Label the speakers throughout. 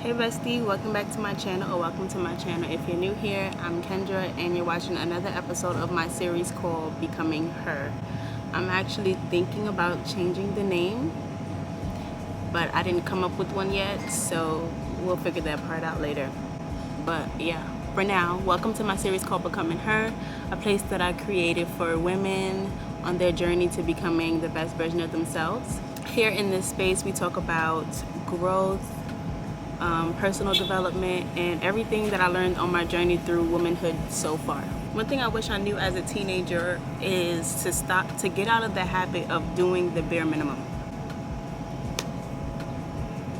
Speaker 1: Hey bestie, welcome back to my channel, or welcome to my channel. If you're new here, I'm Kendra and you're watching another episode of my series called Becoming Her. I'm actually thinking about changing the name, but I didn't come up with one yet, so we'll figure that part out later. But yeah, for now, welcome to my series called Becoming Her, a place that I created for women on their journey to becoming the best version of themselves. Here in this space, we talk about growth, personal development, and everything that I learned on my journey through womanhood so far. One thing I wish I knew as a teenager is to get out of the habit of doing the bare minimum.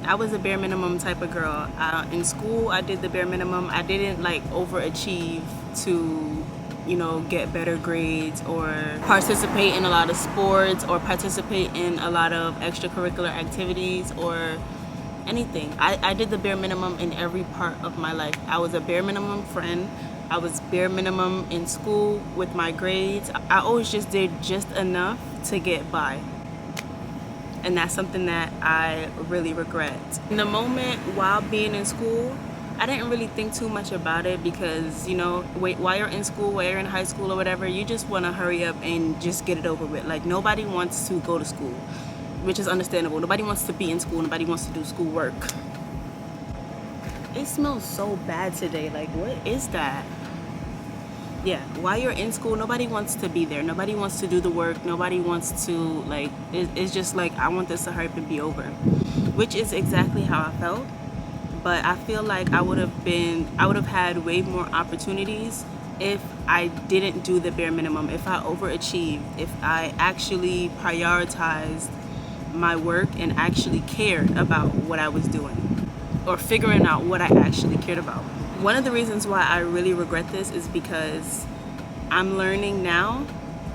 Speaker 1: I was a bare minimum type of girl. In school, I did the bare minimum. I didn't overachieve to, get better grades or participate in a lot of sports or participate in a lot of extracurricular activities or anything. I did the bare minimum in every part of my life. I was a bare minimum friend. I was bare minimum in school with my grades. I always just did just enough to get by. And that's something that I really regret. In the moment while being in school, I didn't really think too much about it because, while you're in school, while you're in high school or whatever, you just want to hurry up and just get it over with. Nobody wants to go to school, which is understandable. Nobody wants to be in school. Nobody wants to do schoolwork. It smells so bad today. What is that? Yeah, while you're in school, nobody wants to be there. Nobody wants to do the work. Nobody wants to, it's just I want this to hurry up and be over, which is exactly how I felt. But I feel like I would have had way more opportunities if I didn't do the bare minimum, if I overachieved, if I actually prioritized my work and actually cared about what I was doing or figuring out what I actually cared about. One of the reasons why I really regret this is because I'm learning now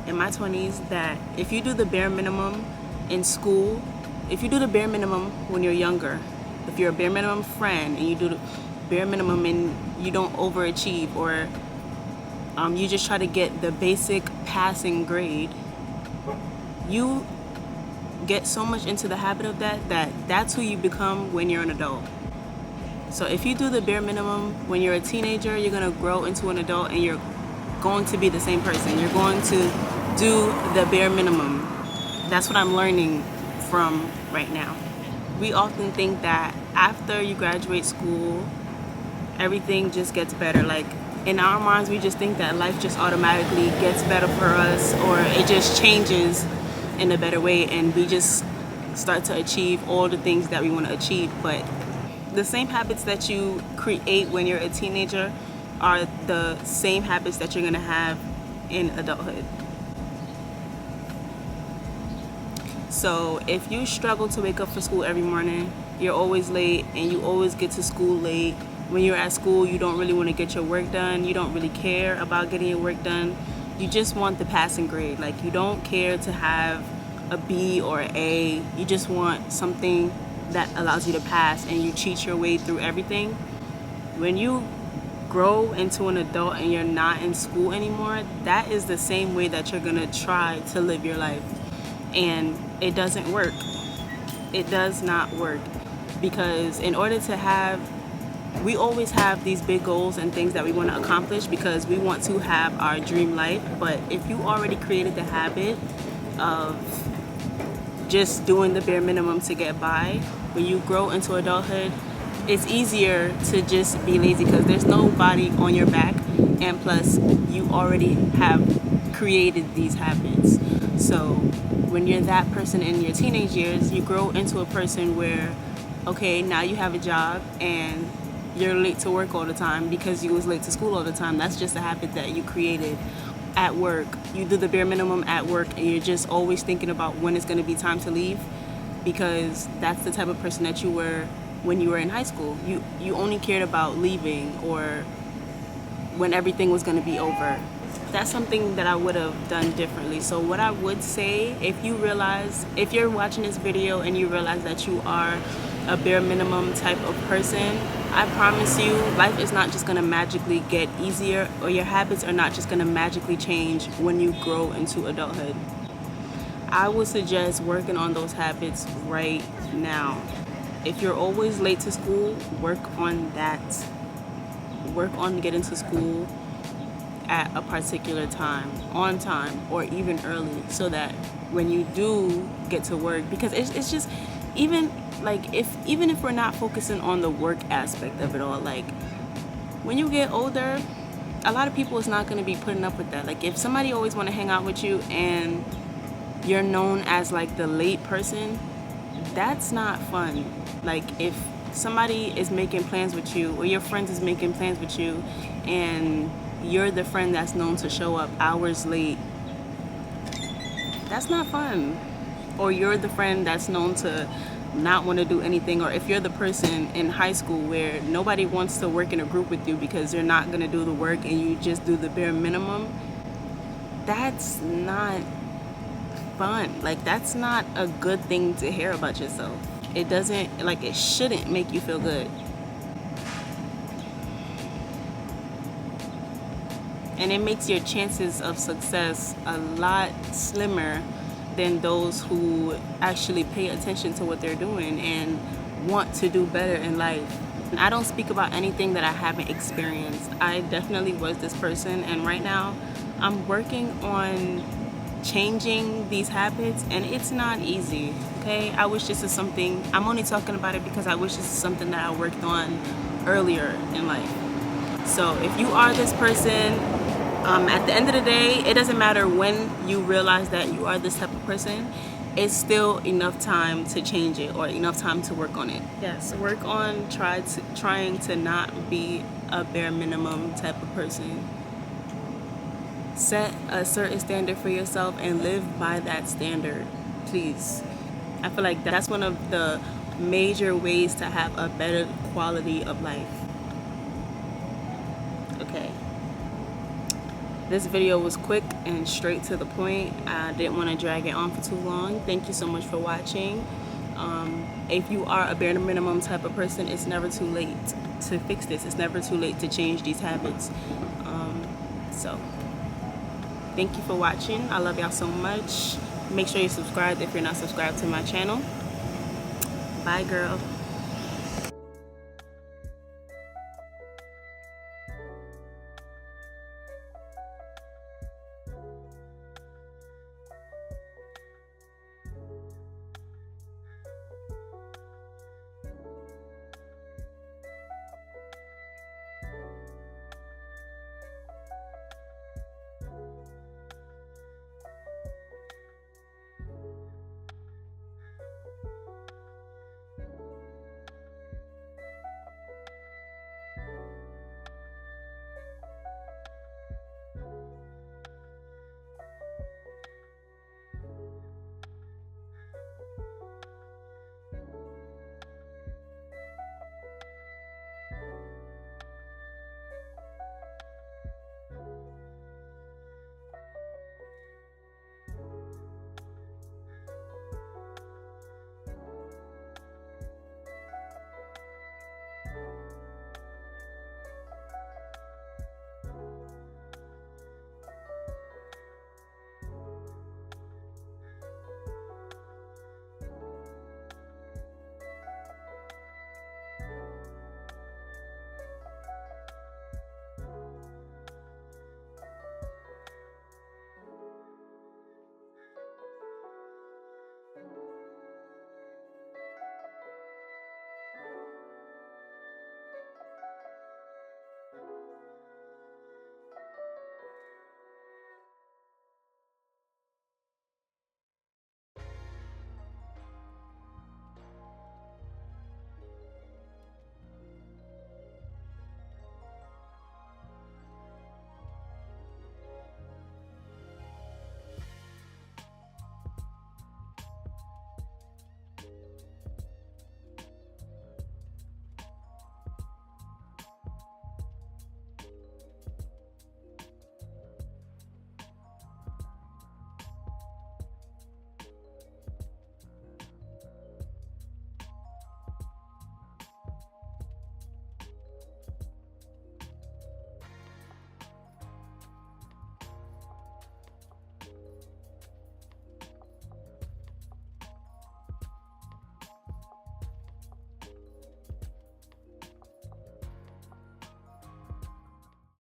Speaker 1: in my 20s that if you do the bare minimum in school, if you do the bare minimum when you're younger, if you're a bare minimum friend and you do the bare minimum and you don't overachieve or you just try to get the basic passing grade, you get so much into the habit of that's who you become when you're an adult. So if you do the bare minimum when you're a teenager, you're going to grow into an adult and you're going to be the same person. You're going to do the bare minimum. That's what I'm learning from right now. We often think that after you graduate school, everything just gets better. In our minds, we just think that life just automatically gets better for us, or it just changes in a better way and we just start to achieve all the things that we want to achieve. But the same habits that you create when you're a teenager are the same habits that you're going to have in adulthood. So if you struggle to wake up for school every morning, you're always late and you always get to school late. When you're at school, you don't really want to get your work done. You don't really care about getting your work done. You just want the passing grade. You don't care to have a B or an A. You just want something that allows you to pass, and you cheat your way through everything. When you grow into an adult and you're not in school anymore, that is the same way that you're gonna try to live your life. And it doesn't work. It does not work. Because in order to we always have these big goals and things that we want to accomplish because we want to have our dream life. But if you already created the habit of just doing the bare minimum to get by, when you grow into adulthood, it's easier to just be lazy because there's nobody on your back, and plus you already have created these habits. So when you're that person in your teenage years, you grow into a person where, okay, now you have a job and you're late to work all the time because you was late to school all the time. That's just a habit that you created. At work, you do the bare minimum at work and you're just always thinking about when it's going to be time to leave because that's the type of person that you were when you were in high school. You only cared about leaving or when everything was going to be over. That's something that I would have done differently. So what I would say, if you're watching this video and you realize that you are a bare minimum type of person, I promise you, life is not just going to magically get easier, or your habits are not just going to magically change when you grow into adulthood. I would suggest working on those habits right now. If you're always late to school, work on that. Work on getting to school at a particular time, on time, or even early, so that when you do get to work, because it's just, even if we're not focusing on the work aspect of it all, like when you get older, a lot of people is not going to be putting up with that. Like if somebody always want to hang out with you and you're known as like the late person, that's not fun. Like if somebody is making plans with you, or your friends is making plans with you, and you're the friend that's known to show up hours late, that's not fun. Or you're the friend that's known to not want to do anything, or if you're the person in high school where nobody wants to work in a group with you because you're not going to do the work and you just do the bare minimum, that's not fun. Like that's not a good thing to hear about yourself. It doesn't, like, it shouldn't make you feel good. And it makes your chances of success a lot slimmer than those who actually pay attention to what they're doing and want to do better in life. And I don't speak about anything that I haven't experienced. I definitely was this person, and right now I'm working on changing these habits, and it's not easy. Okay, I wish this is something, I'm only talking about it because I wish this is something that I worked on earlier in life. So if you are this person, at the end of the day, it doesn't matter when you realize that you are this type of person, it's still enough time to change it, or enough time to work on it. Yes, work on trying to not be a bare minimum type of person. Set a certain standard for yourself and live by that standard, please. I feel like that's one of the major ways to have a better quality of life. Okay. This video was quick and straight to the point. I didn't want to drag it on for too long. Thank you so much for watching. If you are a bare minimum type of person, it's never too late to fix this. It's never too late to change these habits. So thank you for watching. I love y'all so much. Make sure you're subscribed if you're not subscribed to my channel. Bye, girl.